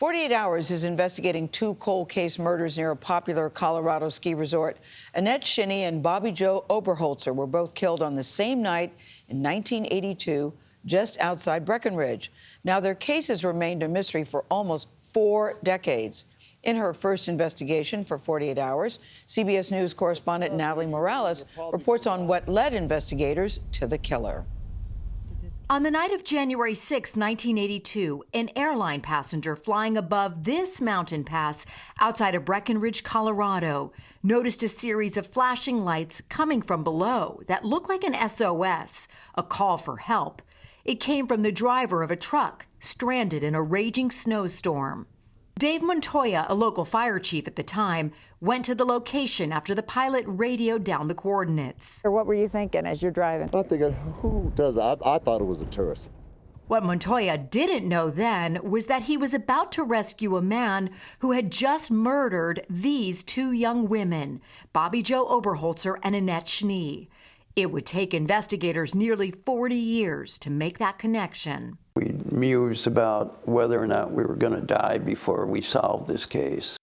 48 Hours is investigating two cold case murders near a popular Colorado ski resort. Annette, Schnee and Bobbie Jo Oberholtzer were both killed on the same night in 1982, just outside Breckenridge. Now, their cases remained a mystery for almost 4 decades. In her first investigation for 48 Hours, CBS News correspondent Natalie Morales reports on what led investigators to the killer. On the night of January 6, 1982, an airline passenger flying above this mountain pass outside of Breckenridge, Colorado, noticed a series of flashing lights coming from below that looked like an SOS, a call for help. It came from the driver of a truck stranded in a raging snowstorm. Dave Montoya, a local fire chief at the time, went to the location after the pilot radioed down the coordinates. What were you thinking as you're driving? I'm thinking, who does that? I thought it was a tourist. What Montoya didn't know then was that he was about to rescue a man who had just murdered these two young women, Bobbie Jo Oberholtzer and Annette Schnee. It would take investigators nearly 40 years to make that connection. We mused about whether or not we were going to die before we solved this case.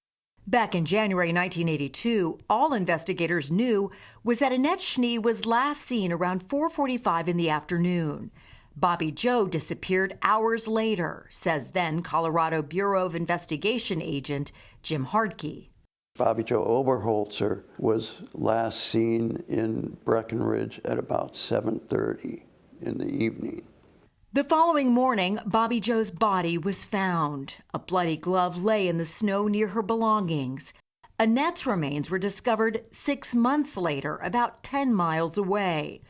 Back in January 1982, all investigators knew was that Annette Schnee was last seen around 4:45 in the afternoon. Bobbie Jo disappeared hours later, says then Colorado Bureau of Investigation agent Jim Hardkey. Bobbie Jo Oberholtzer was last seen in Breckenridge at about 7:30 in the evening. The following morning, Bobbie Jo's body was found. A bloody glove lay in the snow near her belongings. Annette's remains were discovered 6 months later, about 10 miles away.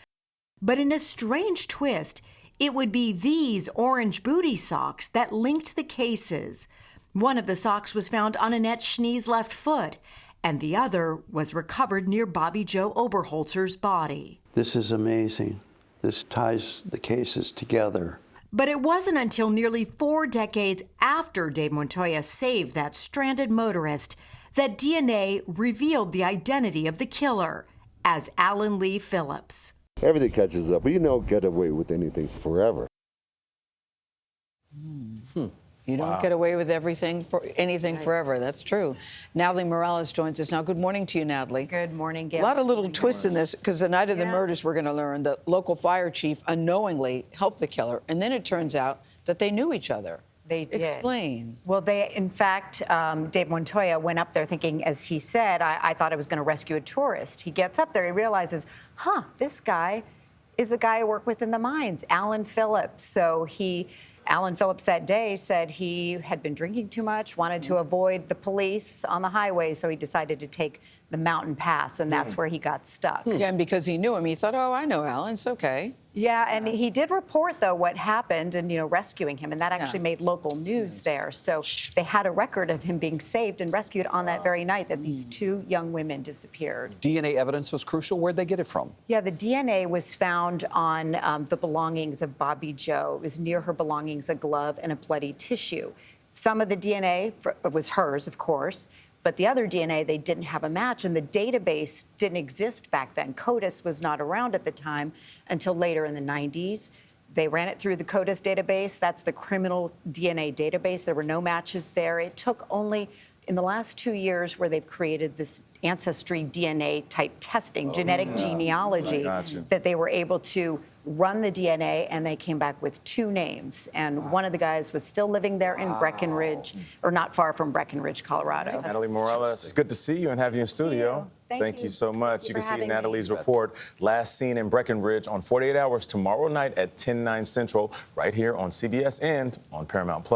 But in a strange twist, it would be these orange booty socks that linked the cases. One of the socks was found on Annette Schnee's left foot, and the other was recovered near Bobbie Jo Oberholtzer's body. This is amazing. This ties the cases together. But it wasn't until nearly 4 decades after Dave Montoya saved that stranded motorist that DNA revealed the identity of the killer as Alan Lee Phillips. Everything catches up, but you don't get away with anything forever. You don't get away with anything forever. That's true. Natalie Morales joins us now. Good morning to you, Natalie. Good morning, Gayle. A lot of little twists in this, because the night of the murders, we're going to learn the local fire chief unknowingly helped the killer, and then it turns out that they knew each other. They did. Explain. Well, in fact, Dave Montoya went up there thinking, as he said, I thought I was going to rescue a tourist. He gets up there, he realizes, this guy is the guy I work with in the mines, Alan Phillips. So Alan Phillips that day said he had been drinking too much, wanted to avoid the police on the highway, so he decided to take the mountain pass, and that's where he got stuck. Yeah, and because he knew him, he thought, oh, I know Alan, it's okay. Yeah, and he did report, though, what happened and, rescuing him, and that actually made local news there. So they had a record of him being saved and rescued on that very night that these two young women disappeared. DNA evidence was crucial. Where'd they get it from? Yeah, the DNA was found on the belongings of Bobbie Jo. It was near her belongings, a glove and a bloody tissue. Some of the DNA was hers, of course. But the other DNA, they didn't have a match, and the database didn't exist back then. CODIS was not around at the time until later in the 90s. They ran it through the CODIS database. That's the criminal DNA database. There were no matches there. It took only in the last 2 years where they've created this ancestry DNA type testing, genetic genealogy, that they were able to run the DNA, and they came back with 2 names. And one of the guys was still living there in Breckenridge, or not far from Breckenridge, Colorado. Natalie Morales, it's good to see you and have you in studio. Thank you so much. You can see Natalie's me. report, last seen in Breckenridge on 48 Hours tomorrow night at 10/9 Central, right here on CBS and on Paramount+.